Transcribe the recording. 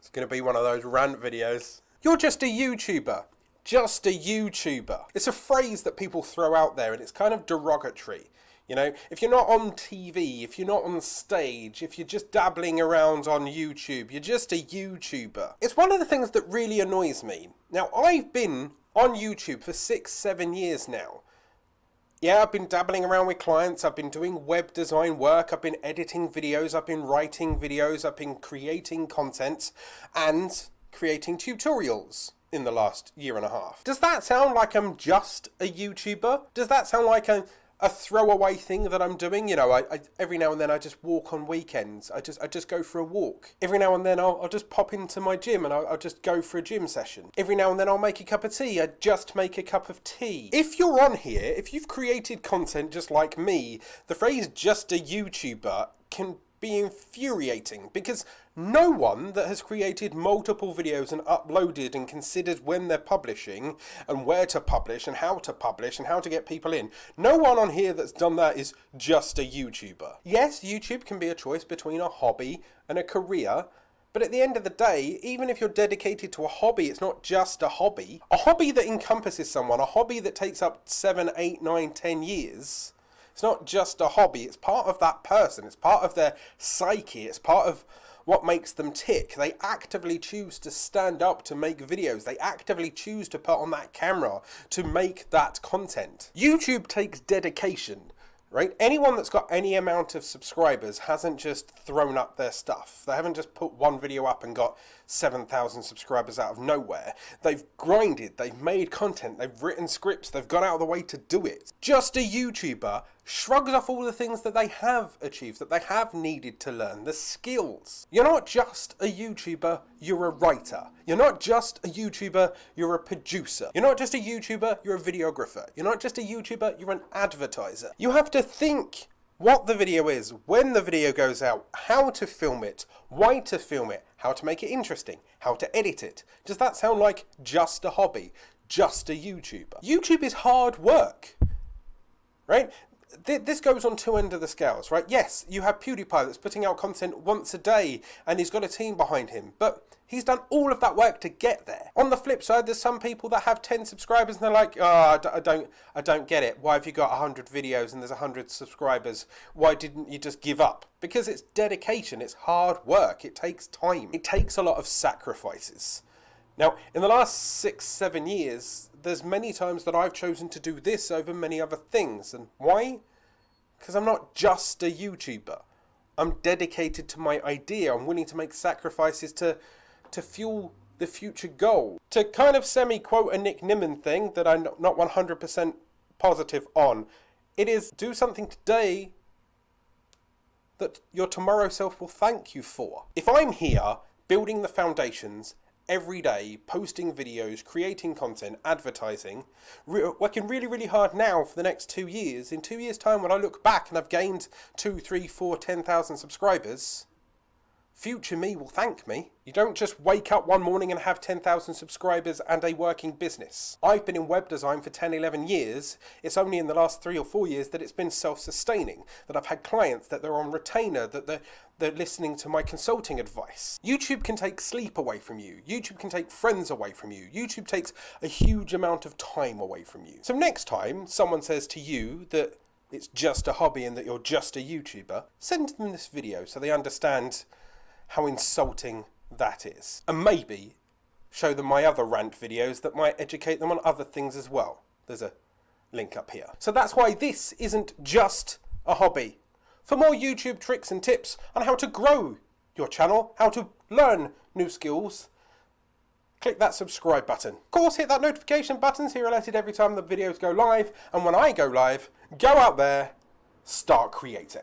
It's going to be one of those rant videos. You're just a YouTuber. Just a YouTuber. It's a phrase that people throw out there and it's kind of derogatory. You know, if you're not on TV, if you're not on stage, if you're just dabbling around on YouTube, you're just a YouTuber. It's one of the things that really annoys me. Now, I've been on YouTube for 6-7 years now. Yeah, I've been dabbling around with clients, I've been doing web design work, I've been editing videos, I've been writing videos, I've been creating content and creating tutorials in the last year and a half. Does that sound like I'm just a YouTuber? Does that sound like a throwaway thing that I'm doing? You know, I every now and then I just walk on weekends. I just go for a walk. Every now and then I'll just pop into my gym and I'll just go for a gym session. Every now and then I'll make a cup of tea. I just make a cup of tea. If you're on here, if you've created content just like me, the phrase just a YouTuber can be infuriating because no one that has created multiple videos and uploaded and considered when they're publishing and where to publish and how to get people in, no one on here that's done that is just a YouTuber. Yes, YouTube can be a choice between a hobby and a career, but at the end of the day, even if you're dedicated to a hobby, it's not just a hobby. A hobby that encompasses someone, a hobby that takes up 7, 8, 9, 10 years, it's not just a hobby, it's part of that person, it's part of their psyche, it's part of what makes them tick. They actively choose to stand up to make videos, they actively choose to put on that camera to make that content. YouTube takes dedication, right? Anyone that's got any amount of subscribers hasn't just thrown up their stuff. They haven't just put one video up and got 7,000 subscribers out of nowhere. They've grinded, they've made content, they've written scripts, they've gone out of the way to do it. Just a YouTuber shrugs off all the things that they have achieved, that they have needed to learn, the skills. You're not just a YouTuber, you're a writer. You're not just a YouTuber, you're a producer. You're not just a YouTuber, you're a videographer. You're not just a YouTuber, you're an advertiser. You have to think what the video is, when the video goes out, how to film it, why to film it, how to make it interesting, how to edit it. Does that sound like just a hobby, just a YouTuber? YouTube is hard work, right? This goes on two ends of the scales, right? Yes, you have PewDiePie that's putting out content once a day and he's got a team behind him, but he's done all of that work to get there. On the flip side, there's some people that have 10 subscribers and they're like, oh, I don't get it. Why have you got 100 videos and there's 100 subscribers? Why didn't you just give up? Because it's dedication, it's hard work, it takes time. It takes a lot of sacrifices. Now, in the last 6-7 years, there's many times that I've chosen to do this over many other things. And why? Because I'm not just a YouTuber. I'm dedicated to my idea. I'm willing to make sacrifices to fuel the future goal. To kind of semi-quote a Nick Nimmin thing that I'm not 100% positive on, it is do something today that your tomorrow self will thank you for. If I'm here building the foundations every day, posting videos, creating content, advertising, working really, really hard now for the next 2 years. In 2 years' time, when I look back and I've gained 2, 3, 4, 10,000 subscribers, future me will thank me. You don't just wake up one morning and have 10,000 subscribers and a working business. I've been in web design for 10, 11 years. It's only in the last 3 or 4 years that it's been self-sustaining, that I've had clients, that they're on retainer, that they're listening to my consulting advice. YouTube can take sleep away from you. YouTube can take friends away from you. YouTube takes a huge amount of time away from you. So next time someone says to you that it's just a hobby and that you're just a YouTuber, send them this video so they understand how insulting that is. And maybe show them my other rant videos that might educate them on other things as well. There's a link up here. So that's why this isn't just a hobby. For more YouTube tricks and tips on how to grow your channel, how to learn new skills, click that subscribe button. Of course, hit that notification button so you're alerted every time the videos go live. And when I go live, go out there, start creating.